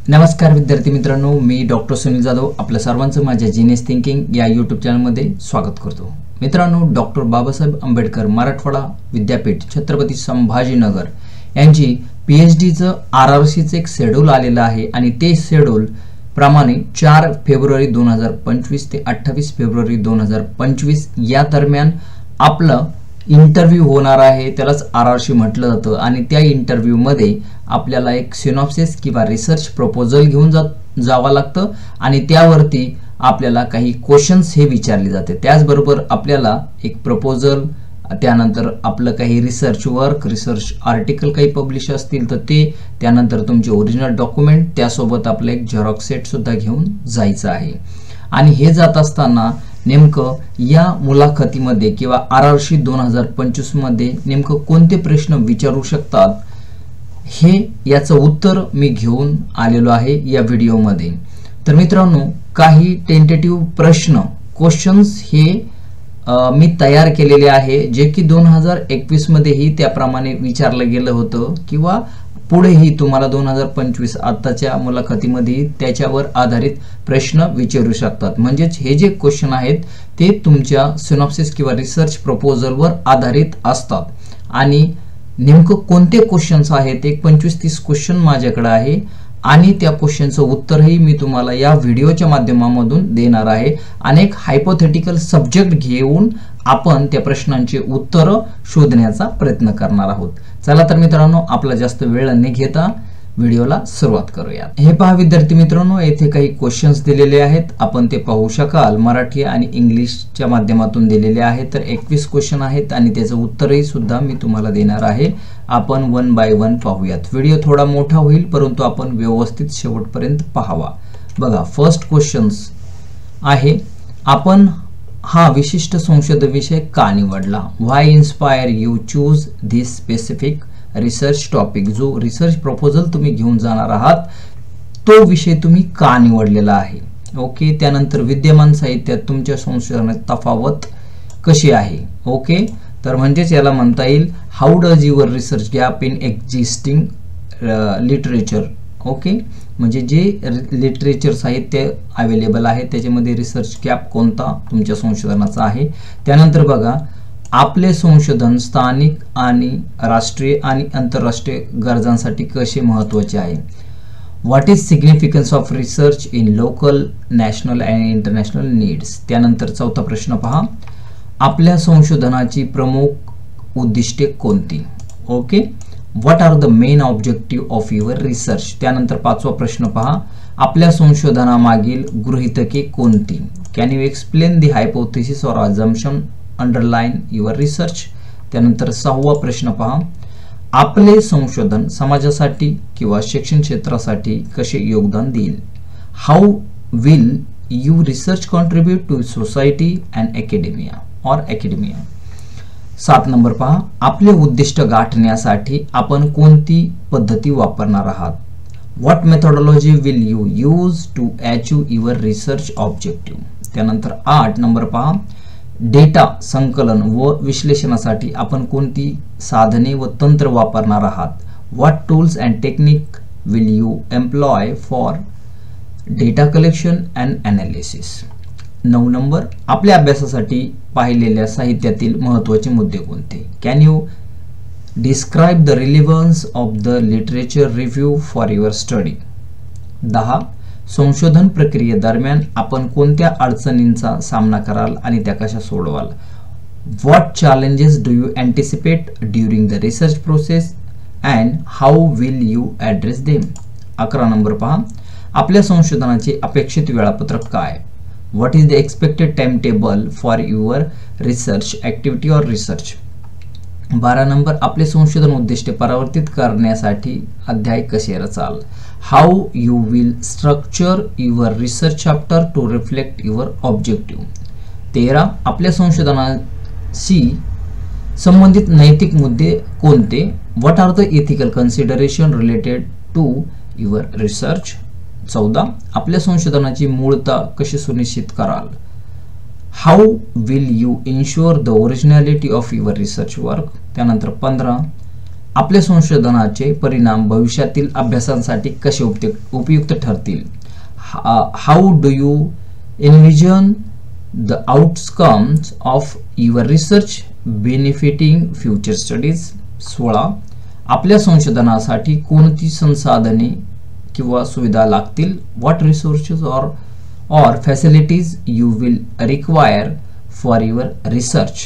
नमस्कार विद्यार्थी मित्रांनो, मी डॉक्टर सुनील जाधव आपल्या सर्वांचं माझ्या जीनियस थिंकिंग या यूट्यूब चॅनलमध्ये स्वागत करतो। मित्रांनो, डॉक्टर बाबासाहेब आंबेडकर मराठवाडा विद्यापीठ छत्रपती संभाजीनगर यांची पीएचडीचं आरआरसीचं एक शेड्यूल आलेलं आहे आणि ते शेड्यूल प्रमाणे 4 फेब्रुवारी 2025 ते 28 फेब्रुवारी 2025 या दरम्यान आपलं इंटरव्ह्यू होणार आहे। त्यालाच आरआरसी म्हटलं जातं आणि त्या इंटरव्ह्यू मध्ये आपल्याला एक सिनॉप्सिस किंवा रिसर्च प्रपोजल घेऊन जावं लागतं आणि त्यावरती आपल्याला काही क्वेश्चन्स हे विचारले जाते। त्याचबरोबर आपल्याला एक प्रपोजल, त्यानंतर आपलं काही रिसर्च वर्क, रिसर्च आर्टिकल काही पब्लिश असतील तर ते, त्यानंतर तुमचे ओरिजिनल डॉक्युमेंट, त्यासोबत आपलं एक झेरॉक्स सेट सुद्धा घेऊन जायचं आहे। आणि हे जात असताना नेमकं या मुलाखतीमध्ये किंवा आरआरसी 2025 मध्ये नेमकं कोणते प्रश्न विचारू शकतात हे याचं उत्तर मी घेऊन आलेलो आहे या व्हिडिओमध्ये। तर मित्रांनो, काही टेंटेटिव्ह प्रश्न क्वेश्चन्स हे मी तयार केलेले आहे जे की 2021 मध्येही त्याप्रमाणे विचारलं गेलं होतं किंवा पुढेही तुम्हाला 2025 आताच्या मुलाखतीमध्ये त्याच्यावर आधारित प्रश्न विचारू शकतात। म्हणजेच हे जे क्वेश्चन आहेत ते तुमच्या सिनॉप्सिस किंवा रिसर्च प्रपोजलवर आधारित असतात आणि नेमकं कोणते क्वेश्चन्स आहेत, एक 25-30 क्वेश्चन माझ्याकडे आहे आणि त्या क्वेश्चनचं उत्तरही मी तुम्हाला या व्हिडिओच्या माध्यमामधून देणार आहे। अनेक हायपोथेटिकल सब्जेक्ट घेऊन आपण त्या प्रश्नांची उत्तर शोधण्याचा प्रयत्न करणार आहोत। चला तर मित्रांनो, आपला जास्त वेळ न घेता व्हिडिओला सुरुवात करूया। हे पहा विद्यार्थी मित्रांनो, येथे काही क्वेश्चन्स दिलेले आहेत, आपण ते पाहू शकाल। मराठी आणि इंग्लिशच्या माध्यमातून दिलेले आहेत। तर 21 क्वेश्चन आहेत आणि त्याचं उत्तरही सुद्धा मी तुम्हाला देणार आहे। आपण वन बाय वन पाहूयात। व्हिडिओ थोडा मोठा होईल परंतु आपण व्यवस्थित शेवटपर्यंत पाहावा। बघा, फर्स्ट क्वेश्चन्स आहे, आपण हा विशिष्ट संशोधन विषय का निवडला? Why inspire you choose this specific research topic? जो रिसर्च प्रपोजल तुम्ही घेऊन जाणार आहात तो विषय तुम्ही का निवडलेला आहे? ओके, त्यानंतर विद्यमान साहित्यात तुमच्या संशोधनात तफावत कशी आहे? ओके, तर म्हणजेच याला म्हणता येईल how does your research gap in existing literature? Okay, म्हणजे जे लिटरेचर साहित्य अवेलेबल आहे त्याच्यामध्ये रिसर्च गॅप कोणता तुमच्या संशोधनाचा आहे? त्यानंतर बघा, आपले संशोधन स्थानिक आणि राष्ट्रीय आणि आंतरराष्ट्रीय गरजांसाठी कसे महत्त्वाचे आहे? What is significance of research in local, national and international needs? त्यानंतर चौथा प्रश्न पहा, आपल्या संशोधनाची प्रमुख उद्दिष्टे कोणती? Okay, what are the main objective of your research? त्यानंतर पाचवा प्रश्न पहा, आपल्या संशोधनामागील गृहीतके कोणती? Can you explain the hypothesis or assumption underline your research? त्यानंतर सहावा प्रश्न पहा, आपले संशोधन समाजासाठी किंवा शिक्षण क्षेत्रासाठी कसे योगदान देईल? How will you research contribute to society and academia or academia? 7 number पहा, आपले उद्दिष्ट गाठण्यासाठी आपण कोणती पद्धती वापरणार आहात? What methodology will you use to achieve your research objective? त्यानंतर 8 नंबर पहा, डेटा संकलन व विश्लेषणासाठी आपण कोणती साधने व तंत्र वापरणार आहात? What tools and technique will you employ for data collection and analysis? 9 number, आपल्या अभ्यासासाठी पाहिलेल्या साहित्यातील महत्त्वाचे मुद्दे कोणते? Can you describe the relevance of the literature review for your study? 10, संशोधन प्रक्रियेदरम्यान आपण कोणत्या अडचणींचा सामना कराल आणि त्या कशा सोडवाल? What challenges do you anticipate during the research process and how will you address them? 11 number पहा, आपल्या संशोधनाचे अपेक्षित वेळापत्रक काय? What is the expected time table for your research activity or research? 12 number, आपले संशोधन उद्दिष्टे परावर्तित करण्यासाठी अध्याय कसे रचाल? How you will structure your research chapter to reflect your objective? 13, आपल्या संशोधनाशी संबंधित नैतिक मुद्दे कोणते? What are the ethical consideration related to your research? 14, आपल्या संशोधनाची मूळता कशी सुनिश्चित कराल? How will you ensure the originality of your research work? त्यानंतर 15, आपल्या संशोधनाचे परिणाम भविष्यातील अभ्यासांसाठी कसे उपयुक्त ठरतील. How do you envision the outcomes of your research benefiting future studies. 16. आपल्या संशोधनासाठी कोणती संसाधने किंवा सुविधा लागतील. What resources or facilities you will require for your research.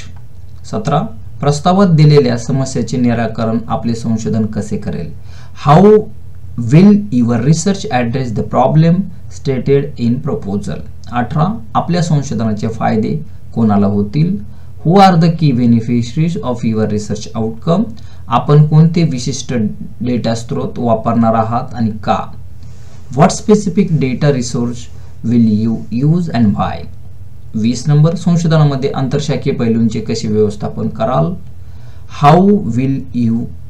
17. प्रस्तावात दिलेल्या समस्येचे निराकरण आपले संशोधन कसे करेल. How will your research address the problem stated in proposal. 18. आपल्या संशोधनाचे फायदे कोणाला होतील. Who are the key beneficiaries of your research outcome. आपण कोणते विशिष्ट डेटा स्रोत वापरणार आहात आणि का. What specific data resource will you use and why. 20 number संशोधनामध्ये आंतरशाखीय पैलूंचे कसे व्यवस्थापन कराल. How will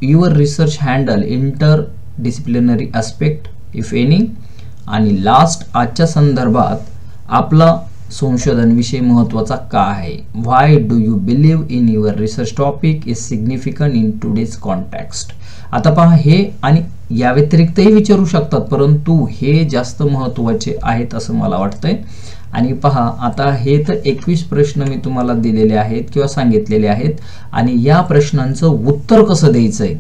your research handle interdisciplinary aspect if any. आणि लास्ट आजच्या संदर्भात आपला संशोधन विषय महत्त्वाचा का आहे. Why do you believe in your research topic is significant in today's context. आता पहा हे आणि या व्यतिरिक्तही विचारू शकतात, परंतु हे जास्त महत्त्वाचे आहेत असं मला वाटतंय. आणि पहा आता हे तर 21 प्रश्न मी तुम्हाला दिलेले आहेत किंवा सांगितलेले आहेत आणि या प्रश्नांचं उत्तर कसं द्यायचंय,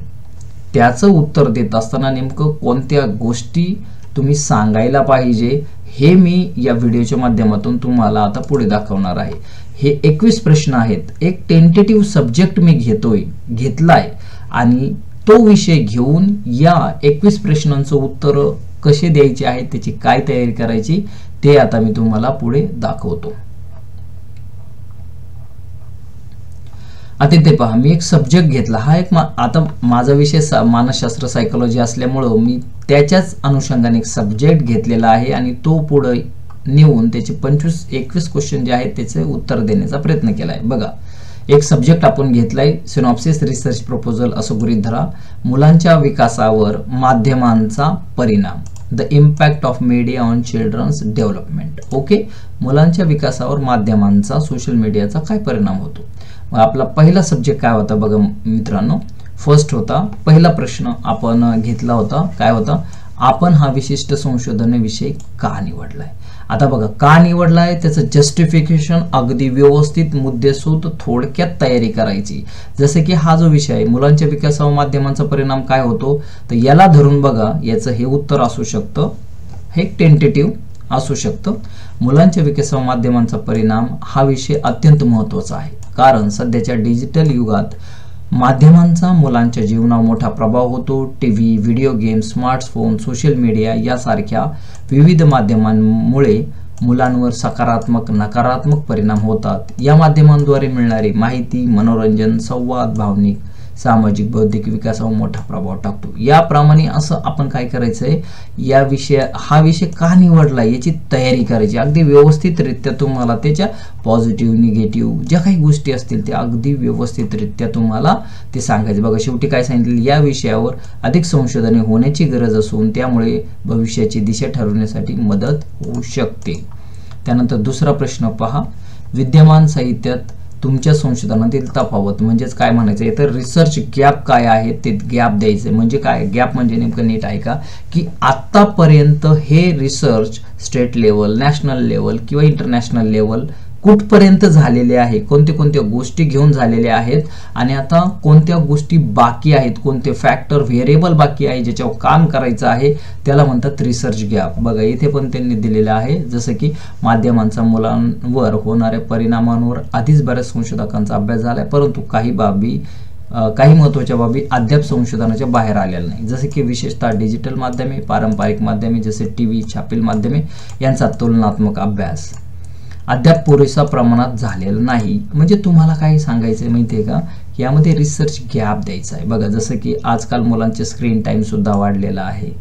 त्याचं उत्तर देत असताना नेमकं कोणत्या गोष्टी तुम्ही सांगायला पाहिजे हे मी या व्हिडिओच्या माध्यमातून तुम्हाला आता पुढे दाखवणार आहे. हे 21 प्रश्न आहेत. एक टेंटेटिव्ह सब्जेक्ट मी घेतलाय आणि तो विषय घेऊन या 21 प्रश्नांचं उत्तर कसे द्यायचे आहेत, त्याची काय तयारी करायची ते आता मी तुम्हाला पुढे दाखवतो. आता ते पहा मी एक सब्जेक्ट घेतला. हा एक आता माझा विषय मानसशास्त्र सायकोलॉजी असल्यामुळं मी त्याच्याच अनुषंगाने एक सब्जेक्ट घेतलेला आहे आणि तो पुढे नेऊन त्याचे 21 क्वेश्चन जे आहेत त्याचे उत्तर देण्याचा प्रयत्न केला आहे. बघा एक सब्जेक्ट आपण घेतलाय सिनॉप्सिस रिसर्च प्रपोजल असं गृहीत धरा. मुलांच्या विकासावर माध्यमांचा परिणाम. The impact of media on children's development. Okay, मुलांच्या विकासावर माध्यमांचा सोशल मीडियाचा काय परिणाम होतो. मग आपला पहिला सब्जेक्ट काय होता बघा मित्रांनो. फर्स्ट होता पहिला प्रश्न आपण घेतला होता काय होता, आपण हा विशिष्ट संशोधन विषय का निवडलाय. आता बघा का निवडलाय त्याचं जस्टिफिकेशन अगदी व्यवस्थित मुद्देसूद थोडक्यात तयारी करायची. जसे की हा जो विषय आहे मुलांच्या विकासावर माध्यमांचा परिणाम काय होतो, तर याला धरून बघा याचं हे उत्तर असू शकतं, हे टेंटेटिव्ह असू शकतं. मुलांच्या विकासावर माध्यमांचा परिणाम हा विषय अत्यंत महत्त्वाचा आहे, कारण सध्याच्या डिजिटल युगात माध्यमांचा मुलांच्या जीवनावर मोठा प्रभाव होतो. TV, video game, smartphone, social media यासारख्या विविध माध्यमांमुळे मुलांवर सकारात्मक नकारात्मक परिणाम होतात. या माध्यमांद्वारे मिळणारी माहिती, मनोरंजन, संवाद, भावनिक, सामाजिक, बौद्धिक विकासावर मोठा प्रभाव टाकतो. याप्रमाणे असं आपण काय करायचंय, हा विषय का निवडला याची तयारी करायची. अगदी व्यवस्थितरित्या तुम्हाला त्याच्या पॉझिटिव्ह निगेटिव्ह ज्या काही गोष्टी असतील त्या अगदी व्यवस्थितरित्या तुम्हाला ते सांगायचे. बघा शेवटी काय सांगितलं, या विषयावर अधिक संशोधने होण्याची गरज असून त्यामुळे भविष्याची दिशा ठरवण्यासाठी मदत होऊ शकते. त्यानंतर दुसरा प्रश्न पहा, विद्यमान साहित्यात तुमच्या संशोधनातील तफावत म्हणजेच काय म्हणायचं, तर रिसर्च गॅप काय आहे ते गॅप द्यायचं. म्हणजे काय गॅप म्हणजे नेमकं नीट आहे का, की आतापर्यंत हे research state level, national level किंवा इंटरनॅशनल लेवल कुठपर्यंत झालेले आहे, कोणत्या कोणत्या गोष्टी घेऊन झालेले आहेत आणि आता कोणत्या गोष्टी बाकी आहेत, कोणते फॅक्टर व्हेरिएबल बाकी आहे ज्याच्यावर काम करायचं आहे, त्याला म्हणतात रिसर्च गॅप. बघा इथे पण त्यांनी दिलेलं आहे, जसं की माध्यमांचा मुलांवर होणाऱ्या परिणामांवर आधीच बऱ्याच संशोधकांचा अभ्यास झाला, परंतु काही महत्त्वाच्या बाबी अद्याप संशोधनाच्या बाहेर आलेल्या नाही. जसे की विशेषतः डिजिटल माध्यमे, पारंपरिक माध्यमे जसे टीव्ही, छापील माध्यमे यांचा तुलनात्मक अभ्यास अद्याप पुरेसा प्रमाणात झालेला नाही. म्हणजे तुम्हाला काय सांगायचं आहे माहिती आहे का, यामध्ये रिसर्च गॅप द्यायचा आहे. बघा जसं की आजकाल मुलांचे स्क्रीन टाइम सुद्धा वाढलेला आहे,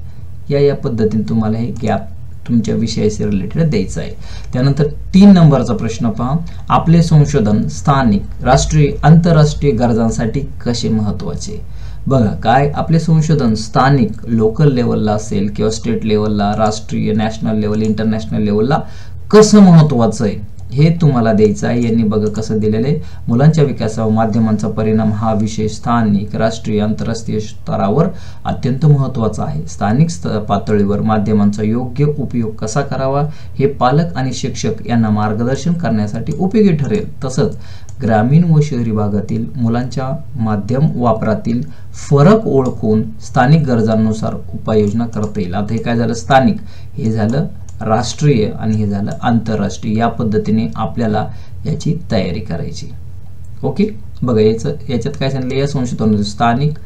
या पद्धतीने तुम्हाला हे गॅप तुमच्या विषयाशी रिलेटेड द्यायचं आहे. त्यानंतर 3 नंबरचा प्रश्न पहा, आपले संशोधन स्थानिक, राष्ट्रीय, आंतरराष्ट्रीय गरजांसाठी कसे महत्त्वाचे. बघा काय आपले संशोधन स्थानिक लोकल लेवलला असेल किंवा स्टेट लेवलला, राष्ट्रीय, नॅशनल लेवल, इंटरनॅशनल लेवलला कसं महत्त्वाचं आहे हे तुम्हाला द्यायचं आहे। यांनी बघा कसं दिलेलं आहे, मुलांच्या विकासावर माध्यमांचा परिणाम हा विषय स्थानिक, राष्ट्रीय, आंतरराष्ट्रीय स्तरावर अत्यंत महत्त्वाचा आहे। स्थानिक पातळीवर माध्यमांचा योग्य उपयोग कसा करावा हे पालक आणि शिक्षक यांना मार्गदर्शन करण्यासाठी उपयोगी ठरेल। तसंच ग्रामीण व शहरी भागातील मुलांच्या माध्यम वापरातील फरक ओळखून स्थानिक गरजांनुसार उपाययोजना करता येईल। आता हे काय झालं, स्थानिक, हे झालं राष्ट्रीय आणि हे झालं आंतरराष्ट्रीय। या पद्धतीने आपल्याला याची तयारी करायची। ओके, बघा याच्यात काय सांगितलं, या संशोधनात स्थानिक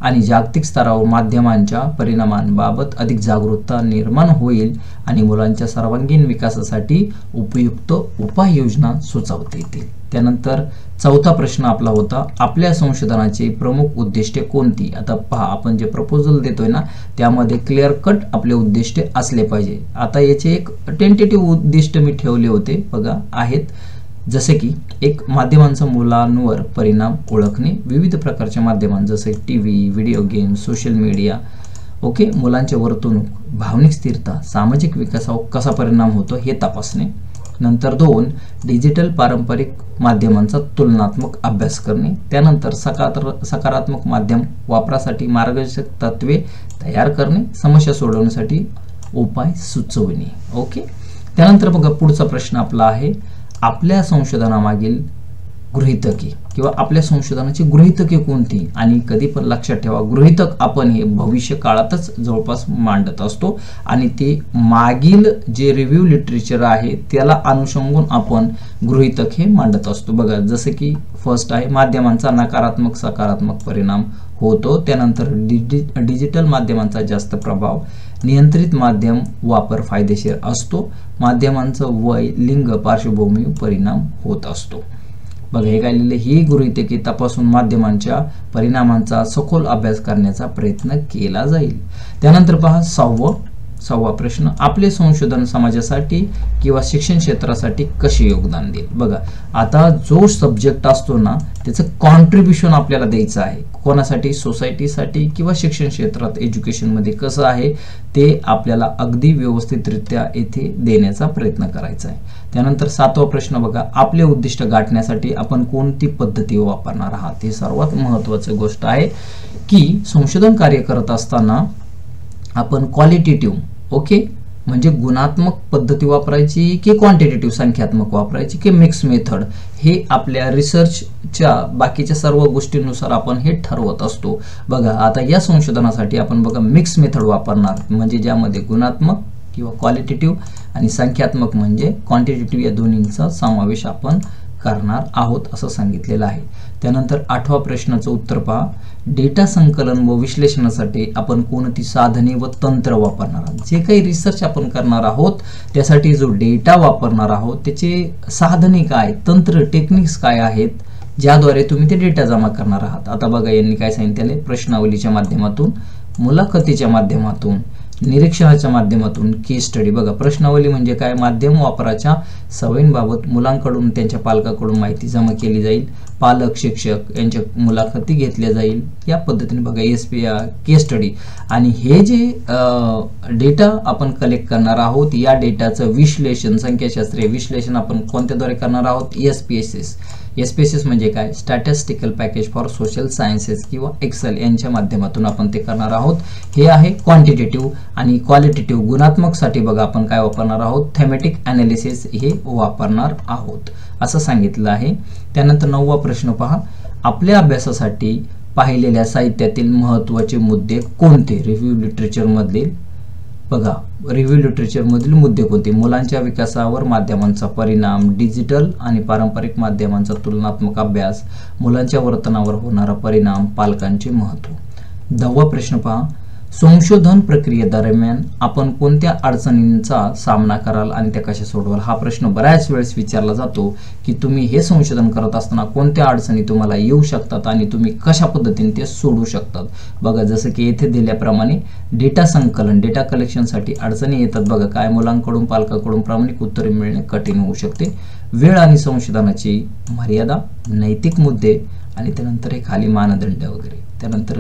आणि जागतिक स्तरावर माध्यमांच्या परिणामांबाबत अधिक जागरूकता निर्माण होईल आणि मुलांच्या सर्वांगीण विकासासाठी उपयुक्त उपाययोजना सुचवता येतील। त्यानंतर चौथा प्रश्न आपला होता, आपल्या संशोधनाची प्रमुख उद्दिष्टे कोणती? आता पहा, आपण जे प्रपोजल देतोय ना त्यामध्ये क्लिअर कट आपले उद्दिष्टे असले पाहिजे। आता याचे एक टेंटेटिव्ह उद्दिष्ट मी ठेवले होते, बघा आहेत, जसे की एक, माध्यमांचा मुलांवर परिणाम ओळखणे, विविध प्रकारच्या माध्यमां जसे TV, video game, social media, okay, मुलांचे वर्तणूक, भावनिक स्थिरता, सामाजिक विकासावर कसा परिणाम होतो हे तपासणे। नंतर 2, डिजिटल पारंपरिक माध्यमांचा तुलनात्मक अभ्यास करणे। त्यानंतर सकारात्मक माध्यम वापरासाठी मार्गदर्शक तत्वे तयार करणे, समस्या सोडवण्यासाठी उपाय सुचवणे। ओके, त्यानंतर बघा पुढचा प्रश्न आपला आहे, आपल्या संशोधनामागील गृहीतके किंवा आपल्या संशोधनाची गृहीतके कोणती? आणि कधी पण लक्षात ठेवा, गृहीतक आपण हे भविष्य काळातच जवळपास मांडत असतो आणि ते मागील जे रिव्ह्यू लिटरेचर आहे त्याला अनुसंगून आपण गृहीतक हे मांडत असतो। बघा जसे की फर्स्ट आहे, माध्यमांचा नकारात्मक सकारात्मक परिणाम होतो। त्यानंतर डिजिटल माध्यमांचा जास्त प्रभाव, नियंत्रित माध्यम वापर फायदेशीर असतो, माध्यमांचं वय, लिंग, पार्श्वभूमी परिणाम होत असतो। बघा हे काय लिहिले, ही गृहीतके तपासून माध्यमांच्या परिणामांचा सखोल अभ्यास करण्याचा प्रयत्न केला जाईल। त्यानंतर पहा सहावा प्रश्न, आपले संशोधन समाजासाठी किंवा शिक्षण क्षेत्रासाठी कसे योगदान देईल? बघा आता जो सब्जेक्ट असतो ना त्याचं कॉन्ट्रीब्युशन आपल्याला द्यायचं आहे, कोणासाठी, सोसायटीसाठी किंवा शिक्षण क्षेत्रात एज्युकेशनमध्ये कसं आहे ते आपल्याला अगदी व्यवस्थितरित्या येथे देण्याचा प्रयत्न करायचा आहे। त्यानंतर 7वा प्रश्न बघा, आपले उद्दिष्ट गाठण्यासाठी आपण कोणती पद्धती वापरणार आहात? हे सर्वात महत्त्वाची गोष्ट आहे की संशोधन कार्य करत असताना आपण क्वालिटेटिव्ह, ओके, म्हणजे गुणात्मक पद्धती वापरायची की क्वांटिटेटिव्ह संख्यात्मक वापरायची की मिक्स मेथड, हे आपल्या रिसर्चच्या बाकीच्या सर्व गोष्टींनुसार आपण हे ठरवत असतो। बघा आता या संशोधनासाठी आपण बघा मिक्स मेथड वापरणार, म्हणजे ज्यामध्ये गुणात्मक किंवा क्वालिटेटिव्ह आणि संख्यात्मक म्हणजे क्वांटिटेटिव्ह या दोन्हींचा समावेश आपण करणार आहोत असं सांगितलेलं आहे। त्यानंतर 8वा प्रश्नाचं उत्तर पहा, डेटा संकलन व विश्लेषणासाठी आपण कोणती साधने व तंत्र वापरणार आहोत? जे काही रिसर्च आपण करणार आहोत त्यासाठी जो डेटा वापरणार आहोत त्याचे साधने काय, तंत्र, टेक्निक्स काय आहेत ज्याद्वारे तुम्ही ते डेटा जमा करणार आहात? आता बघा यांनी काय सांगितले, प्रश्नावलीच्या माध्यमातून, मुलाखतीच्या माध्यमातून, निरीक्षणाच्या माध्यमातून, केस स्टडी। बघा प्रश्नावली म्हणजे काय, माध्यम वापराच्या सवयींबाबत मुलांकडून त्यांच्या पालकाकडून माहिती जमा केली जाईल, पालक शिक्षक यांच्या मुलाखती घेतल्या जाईल, या पद्धतीने बघा केस स्टडी। आणि हे जे डेटा आपण कलेक्ट करणार आहोत या डेटाचं विश्लेषण, संख्याशास्त्रीय विश्लेषण आपण कोणत्याद्वारे करणार आहोत? SPSS म्हणजे काय, statistical package for social sciences किंवा एक्सेल यांच्या माध्यमातून आपण ते करणार आहोत। हे आहे क्वांटिटेटिव्ह। आणि क्वालिटेटिव्ह गुणात्मक साठी बघा आपण काय वापरणार आहोत, थेमॅटिक ॲनालिसिस हे वापरणार आहोत असं सांगितलं आहे। त्यानंतर 9वा प्रश्न पहा, आपल्या अभ्यासासाठी पाहिलेल्या साहित्यातील महत्त्वाचे मुद्दे कोणते? रिव्ह्यू लिटरेचर मधील बघा रिव्ह्यू लिटरेचर मधील मुद्दे कोणते? मुलांच्या विकासावर माध्यमांचा परिणाम, डिजिटल आणि पारंपरिक माध्यमांचा तुलनात्मक अभ्यास, मुलांच्या वर्तनावर होणारा परिणाम, पालकांचे महत्त्व। 10वा प्रश्न पहा, संशोधन प्रक्रियेदरम्यान आपण कोणत्या अडचणींचा सामना कराल आणि त्या कशा सोडवाल? हा प्रश्न बऱ्याच वेळेस विचारला जातो की तुम्ही हे संशोधन करत असताना कोणत्या अडचणी तुम्हाला येऊ शकतात आणि तुम्ही कशा पद्धतीने ते सोडवू शकतात? बघा जसं की येथे दिल्याप्रमाणे डेटा संकलन, डेटा कलेक्शनसाठी अडचणी येतात। बघा काय, मुलांकडून पालकाकडून प्रामाणिक उत्तरे मिळणे कठीण होऊ शकते, वेळ आणि संशोधनाची मर्यादा, नैतिक मुद्दे आणि त्यानंतर हे खाली मानदंड वगैरे, त्यानंतर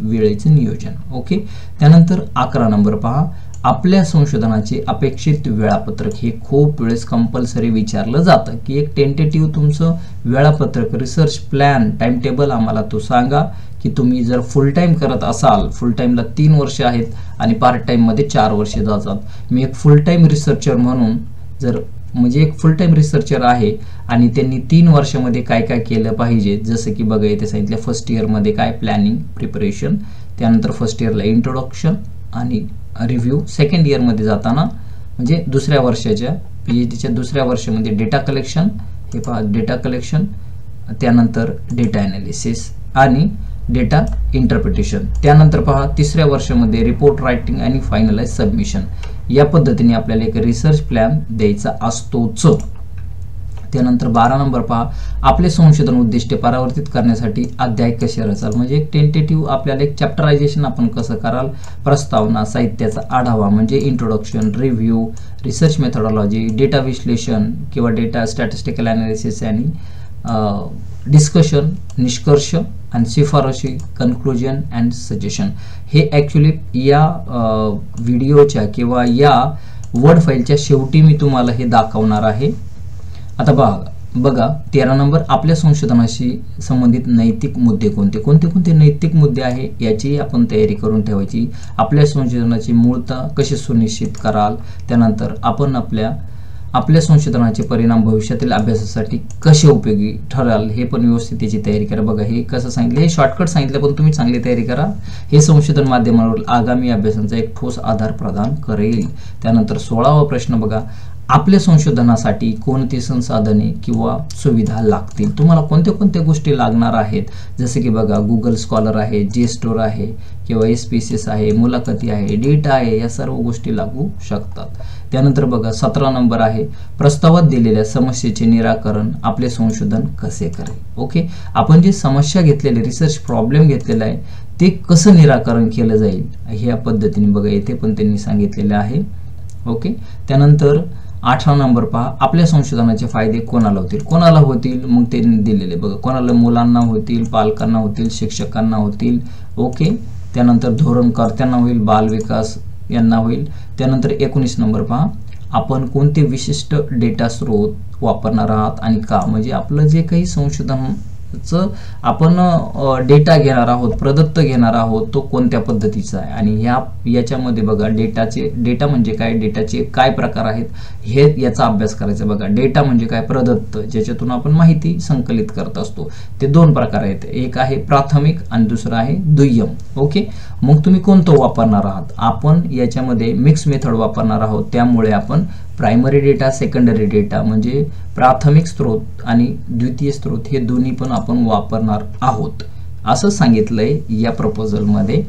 वेळेचे नियोजन। ओके, त्यानंतर 11 नंबर पहा, आपल्या संशोधनाचे अपेक्षित वेळापत्रक हे खूप वेळेस कंपल्सरी विचारलं जातं की एक टेंटेटिव्ह तुमचं वेळापत्रक, रिसर्च प्लॅन, टाइम टेबल आम्हाला तो सांगा की तुम्ही जर फुल टाइम करत असाल, फुल टाइमला 3 वर्ष आहेत आणि पार्ट टाइममध्ये 4 वर्षे जातात. मी एक फुल टाइम रिसर्चर म्हणून जर म्हणजे एक फुल टाइम रिसर्चर आहे आणि त्यांनी 3 वर्षामध्ये काय काय केलं पाहिजे, जसं की बघा इथे सांगितलं फर्स्ट इयरमध्ये काय प्लॅनिंग प्रिपरेशन, त्यानंतर फर्स्ट इयरला इंट्रोडक्शन आणि रिव्ह्यू, सेकंड इयरमध्ये जाताना म्हणजे दुसऱ्या वर्षाच्या PhDच्या दुसऱ्या वर्षामध्ये डेटा कलेक्शन, हे पहा डेटा कलेक्शन, त्यानंतर डेटा ॲनालिसिस आणि डेटा इंटरप्रिटेशन, त्यानंतर पहा तिसऱ्या वर्षामध्ये रिपोर्ट रायटिंग आणि फायनलाइज सबमिशन. या पद्धतीने आपल्याला एक रिसर्च प्लॅन द्यायचा असतोच. त्यानंतर 12 नंबर पहा, आपले संशोधन उद्दिष्टे परावर्तित करण्यासाठी अध्याय कसे रचाल, म्हणजे एक टेंटेटिव्ह आपल्याला एक चॅप्टरायझेशन आपण कसं कराल, प्रस्तावना, साहित्याचा आढावा म्हणजे introduction, review, research methodology, data विश्लेषण किंवा डेटा स्टॅटिस्टिकल ॲनालिसिस आणि डिस्कशन, निष्कर्ष आणि शिफारशी, कन्क्लुजन अँड सजेशन. हे ॲक्च्युली या व्हिडिओच्या किंवा या वर्ड फाईलच्या शेवटी मी तुम्हाला हे दाखवणार आहे. आता बघा 13 नंबर, आपल्या संशोधनाशी संबंधित नैतिक मुद्दे कोणते कोणते नैतिक मुद्दे आहे याची आपण तयारी करून ठेवायची. आपल्या संशोधनाची मूळता कशी सुनिश्चित कराल, त्यानंतर आपण आपल्या संशोधनाचे परिणाम भविष्यातील अभ्यासासाठी कसे उपयोगी ठराल हे पण व्यवस्थित त्याची तयारी करा. बघा हे कसं सांगितलं, हे शॉर्टकट सांगितलं पण तुम्ही चांगली तयारी करा. हे संशोधन माध्यमांवर आगामी अभ्यासाचा एक ठोस आधार प्रदान करेल. त्यानंतर 16वा प्रश्न बघा, आपल्या संशोधनासाठी कोणती संसाधने किंवा सुविधा लागतील, तुम्हाला कोणत्या गोष्टी लागणार आहेत, जसे की बघा गुगल स्कॉलर आहे, JSTOR आहे किंवा SPSS आहे, मुलाखती आहे, डेटा आहे, या सर्व गोष्टी लागू शकतात. त्यानंतर बघा 17 नंबर आहे, प्रस्तावात दिलेल्या समस्येचे निराकरण आपले संशोधन कसे करेल. ओके, आपण जे समस्या घेतलेली, रिसर्च प्रॉब्लेम घेतलेला आहे ते कसं निराकरण केलं जाईल ह्या पद्धतीने बघा इथे पण त्यांनी सांगितलेलं आहे. ओके, त्यानंतर 18 नंबर पहा, आपल्या संशोधनाचे फायदे कोणाला होतील, मग ते दिलेले बघा, कोणाला, मुलांना होतील, पालकांना होतील, शिक्षकांना होतील. ओके, त्यानंतर धोरणकर्त्यांना होईल, बाल विकास यांना होईल. त्यानंतर 19 नंबर पहा, आपण कोणते विशिष्ट डेटा स्रोत वापरणार आहात आणि का, म्हणजे आपलं जे काही संशोधनाचं आपण डेटा घेणार आहोत, प्रदत्त घेणार आहोत, तो कोणत्या पद्धतीचा आहे आणि याच्यामध्ये बघा डेटा म्हणजे काय, डेटाचे काय प्रकार आहेत हे याचा अभ्यास करायचा. बघा डेटा म्हणजे काय, प्रदत्त, ज्याच्यातून आपण माहिती संकलित करत असतो. ते 2 प्रकार आहेत, एक आहे प्राथमिक आणि दुसरं आहे दुय्यम. ओके, मग तुम्ही कोणतं वापरणार आहात, आपण याच्यामध्ये मिक्स मेथड वापरणार आहोत. त्यामुळे आपण प्रायमरी डेटा, सेकंडरी डेटा म्हणजे प्राथमिक स्रोत आणि द्वितीय स्रोत हे दोन्ही पण आपण वापरणार आहोत असं सांगितलंय या प्रपोजलमध्ये.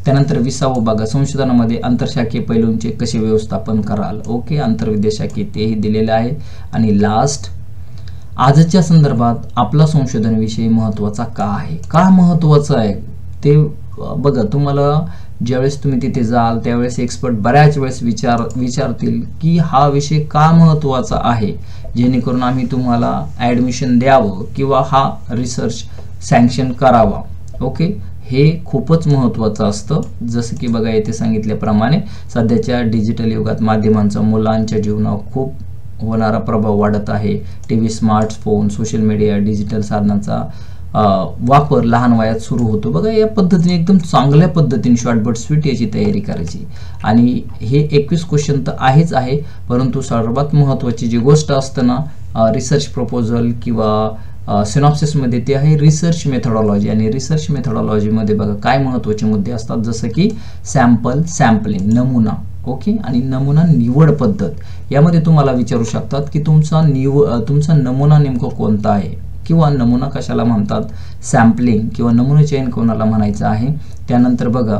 त्यानंतर 20वा बघा, संशोधनामध्ये आंतरशाखीय पैलूंचे कसे व्यवस्थापन कराल. ओके, आंतरविद्याशाखी तेही दिलेलं आहे. आणि लास्ट, आजच्या संदर्भात आपला संशोधन विषय महत्त्वाचा का आहे, का महत्त्वाचं आहे ते बघा. तुम्हाला ज्यावेळेस तुम्ही तिथे जाल त्यावेळेस एक्सपर्ट बऱ्याच वेळेस विचारतील की हा विषय का महत्त्वाचा आहे, जेणेकरून आम्ही तुम्हाला ॲडमिशन द्यावं किंवा हा रिसर्च सँक्शन करावा. ओके, हे खूपच महत्त्वाचं असतं. जसं की बघा येथे सांगितल्याप्रमाणे सध्याच्या डिजिटल युगात माध्यमांचा मुलांच्या जीवनावर खूप होणारा प्रभाव वाढत आहे. TV, smartphone, social media, digital साधनांचा वापर लहान वयात सुरू होतो. बघा या पद्धतीने एकदम चांगल्या पद्धतीने शॉर्ट बट स्वीट याची तयारी करायची. आणि हे 21 क्वेश्चन तर आहेच आहे, परंतु सर्वात महत्त्वाची जी गोष्ट असतं ना रिसर्च प्रपोजल किंवा सिनॉप्सिसमध्ये ते आहे रिसर्च मेथोडॉलॉजी. आणि रिसर्च मेथोडॉलॉजीमध्ये बघा काय महत्त्वाचे मुद्दे असतात, जसं की सॅम्पलिंग, नमुना. ओके, आणि नमुना निवड पद्धत. यामध्ये तुम्हाला विचारू शकतात की तुमचा नमुना नेमका कोणता आहे किंवा नमुना कशाला म्हणतात, सॅम्पलिंग किंवा नमुना चयन कोणाला म्हणायचं आहे. त्यानंतर बघा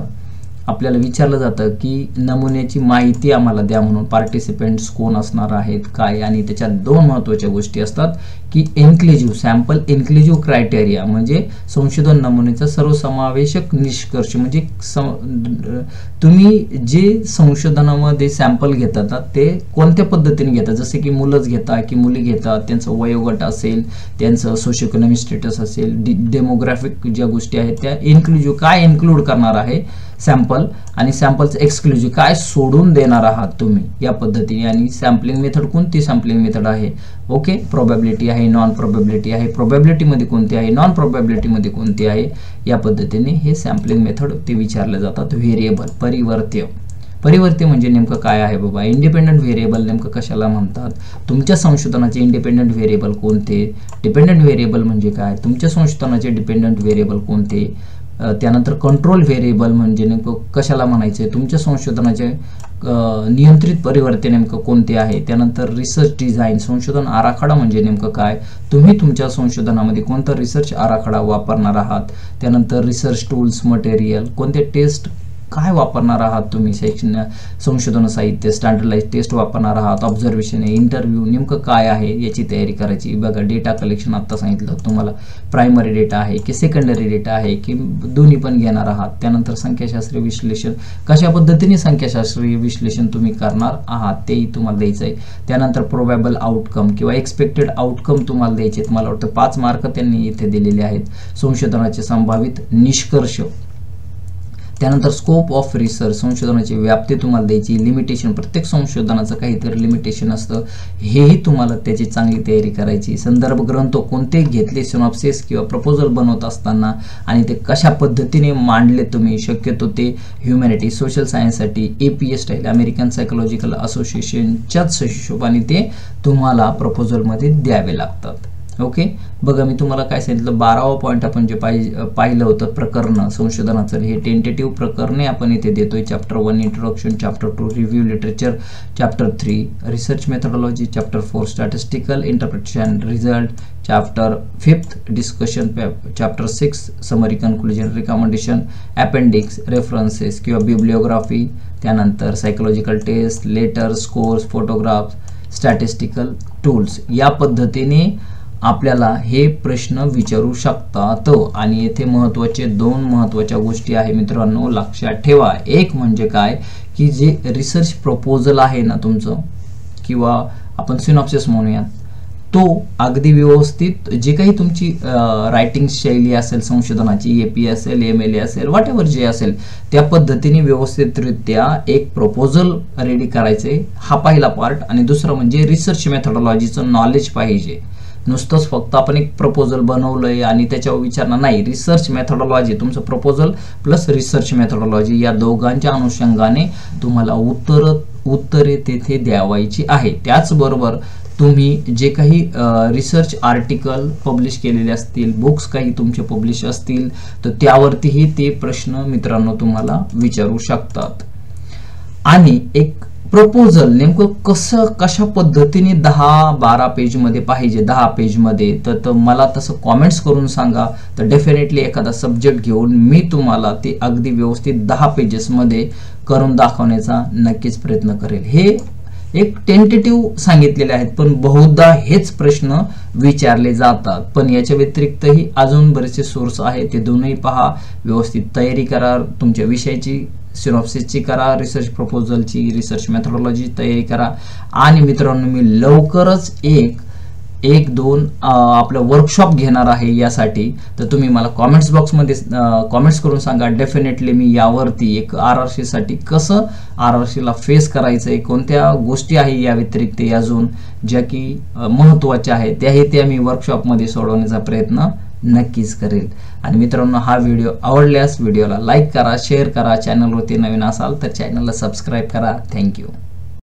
आपल्याला विचारलं जातं की नमुन्याची माहिती आम्हाला द्या म्हणून, पार्टिसिपेंट्स कोण असणार आहेत काय. आणि त्याच्यात 2 महत्त्वाच्या गोष्टी असतात की सॅम्पल इन्क्लुझिव्ह क्रायटेरिया म्हणजे संशोधन नमुन्याचा सर्वसमावेशक निष्कर्ष. म्हणजे तुम्ही जे संशोधनामध्ये सॅम्पल घेतात ते कोणत्या पद्धतीने घेतात, जसे की मुलंच घेता की मुली घेतात, त्यांचं वयोगट असेल, त्यांचं सोशो इकॉनॉमिक स्टेटस असेल, डेमोग्राफिक ज्या गोष्टी आहेत त्या काय इन्क्लूड करणार आहे सॅम्पल आणि सॅम्पलचं एक्सक्लुझिव्ह काय सोडून देणार आहात तुम्ही या पद्धतीने. आणि सॅम्पलिंग मेथड कोणती सॅम्पलिंग मेथड आहे, ओके, प्रोबॅबिलिटी आहे, नॉन प्रोबॅबिलिटी आहे, प्रोबॅबिलिटीमध्ये कोणती आहे, नॉन प्रोबॅबिलिटीमध्ये कोणती आहे, या पद्धतीने हे सॅम्पलिंग मेथड ते विचारले जातात. व्हेरिएबल परिवर्त्य म्हणजे नेमकं काय आहे बाबा. इंडिपेंडंट व्हेरिएबल नेमकं कशाला म्हणतात, तुमच्या संशोधनाचे इंडिपेंडंट व्हेरिएबल कोणते, डिपेंडंट व्हेरिएबल म्हणजे काय, तुमच्या संशोधनाचे डिपेंडंट व्हेरिएबल कोणते, त्यानंतर कंट्रोल व्हेरिएबल म्हणजे नेमकं कशाला म्हणायचे, तुमच्या संशोधनाचे नियंत्रित परिवर्तन नेमकं कोणते आहे, त्यानंतर रिसर्च डिझाईन संशोधन आराखडा म्हणजे नेमकं काय, तुम्ही तुमच्या संशोधनामध्ये कोणता रिसर्च आराखडा वापरणार आहात, त्यानंतर रिसर्च टूल्स मटेरियल कोणते टेस्ट काय वापरणार आहात तुम्ही, संशोधन साहित्य स्टँडर्डाइज टेस्ट वापरणार आहात, ऑब्झर्वेशन इंटरव्ह्यू नेमकं काय आहे याची तयारी करायची. बघा डेटा कलेक्शन आत्ता सांगितलं तुम्हाला, प्रायमरी डेटा आहे की सेकंडरी डेटा आहे की दोन्ही पण घेणार आहात. त्यानंतर संख्याशास्त्रीय विश्लेषण कशा पद्धतीने संख्याशास्त्रीय विश्लेषण तुम्ही करणार आहात तेही तुम्हाला द्यायचं आहे. त्यानंतर प्रोबॅबल आउटकम किंवा एक्सपेक्टेड आउटकम तुम्हाला द्यायचे आहेत. मला वाटतं 5 मार्क त्यांनी इथे दिलेले आहेत. संशोधनाचे संभावित निष्कर्ष, त्यानंतर स्कोप ऑफ रिसर्च संशोधनाची व्याप्ती तुम्हाला द्यायची, लिमिटेशन प्रत्येक संशोधनाचं काहीतरी लिमिटेशन असतं हेही तुम्हाला त्याची चांगली तयारी करायची. संदर्भ ग्रंथ कोणते घेतले सिनॉप्सिस किंवा प्रपोजल बनवत असताना आणि ते कशा पद्धतीने मांडले तुम्ही, शक्यतो ते ह्युमॅनिटी सोशल सायन्ससाठी APA स्टाईल अमेरिकन सायकोलॉजिकल असोसिएशनच्याच हिशोबाने ते तुम्हाला प्रपोजलमध्ये द्यावे लागतात. ओके, बघा मी तुम्हाला काय सांगितलं 12वा पॉईंट आपण जे पाहिलं होतं प्रकरण संशोधनाचं, हे टेंटेटिव्ह प्रकरणे आपण इथे देतोय. Chapter 1 introduction, chapter 2 review literature, chapter 3 research methodology, chapter 4 statistical interpretation result, chapter 5 discussion, chapter 6 summary conclusion recommendation, appendix references किंवा बिब्लिओग्राफी, त्यानंतर psychological test, letter, scores, photographs, statistical tools. या पद्धतीने आपल्याला हे प्रश्न विचारू शकतात. आणि येथे महत्त्वाचे 2 महत्त्वाच्या गोष्टी आहे मित्रांनो, लक्षात ठेवा. एक म्हणजे काय की जे रिसर्च प्रपोजल आहे ना तुमचं किंवा आपण सिनॉप्सिस म्हणूयात, तो अगदी व्यवस्थित जे काही तुमची रायटिंग शैली असेल संशोधनाची, AP असेल, MLA असेल, व्हॉट एव्हर जे असेल त्या पद्धतीने व्यवस्थितरित्या एक प्रपोजल रेडी करायचे, हा पहिला पार्ट. आणि दुसरं म्हणजे रिसर्च मेथोडॉलॉजीचं नॉलेज पाहिजे. नुसतंच फक्त आपण एक प्रपोजल बनवलंय आणि त्याच्यावर विचारणार नाही. रिसर्च मेथोडॉलॉजी तुमचं प्रपोजल प्लस रिसर्च मेथोडॉलॉजी या दोघांच्या अनुषंगाने तुम्हाला उत्तरे तेथे द्यावायची आहे. त्याचबरोबर तुम्ही जे काही रिसर्च आर्टिकल पब्लिश केलेले असतील, बुक्स काही तुमचे पब्लिश असतील, तर त्यावरतीही ते प्रश्न मित्रांनो तुम्हाला विचारू शकतात. आणि एक प्रपोजल नेमकं कशा पद्धतीने 10-12 पेजमध्ये पाहिजे, 10 पेजमध्ये, तर मला तसं कॉमेंट्स करून सांगा. तर डेफिनेटली एखादा सब्जेक्ट घेऊन मी तुम्हाला ते अगदी व्यवस्थित 10 पेजेसमध्ये करून दाखवण्याचा नक्कीच प्रयत्न करेल. हे एक टेंटेटिव्ह सांगितलेले आहेत, पण बहुधा हेच प्रश्न विचारले जातात. पण याच्या व्यतिरिक्तही अजून बरेचसे सोर्स आहेत, ते दोन्ही पहा, व्यवस्थित तयारी करा, तुमच्या विषयाची सिनॉप्सिसची करा, रिसर्च प्रपोजलची, रिसर्च मेथोडॉलॉजी तयारी करा. आणि मित्रांनो मी लवकरच एक 2 आपलं वर्कशॉप घेणार आहे यासाठी. तर तुम्ही मला कॉमेंट्स बॉक्समध्ये कॉमेंट्स करून सांगा. डेफिनेटली मी यावरती एक RRC साठी कसं RRC ला फेस करायचं आहे, कोणत्या गोष्टी आहे या व्यतिरिक्त अजून ज्या की महत्त्वाच्या आहेत, त्या मी वर्कशॉपमध्ये सोडवण्याचा प्रयत्न नक्कीच करेल. आणि मित्रांनो हा व्हिडिओ आवडल्यास व्हिडिओला लाईक करा, शेअर करा, चॅनलवरती नवीन असाल तर चॅनलला सबस्क्राईब करा. थँक्यू.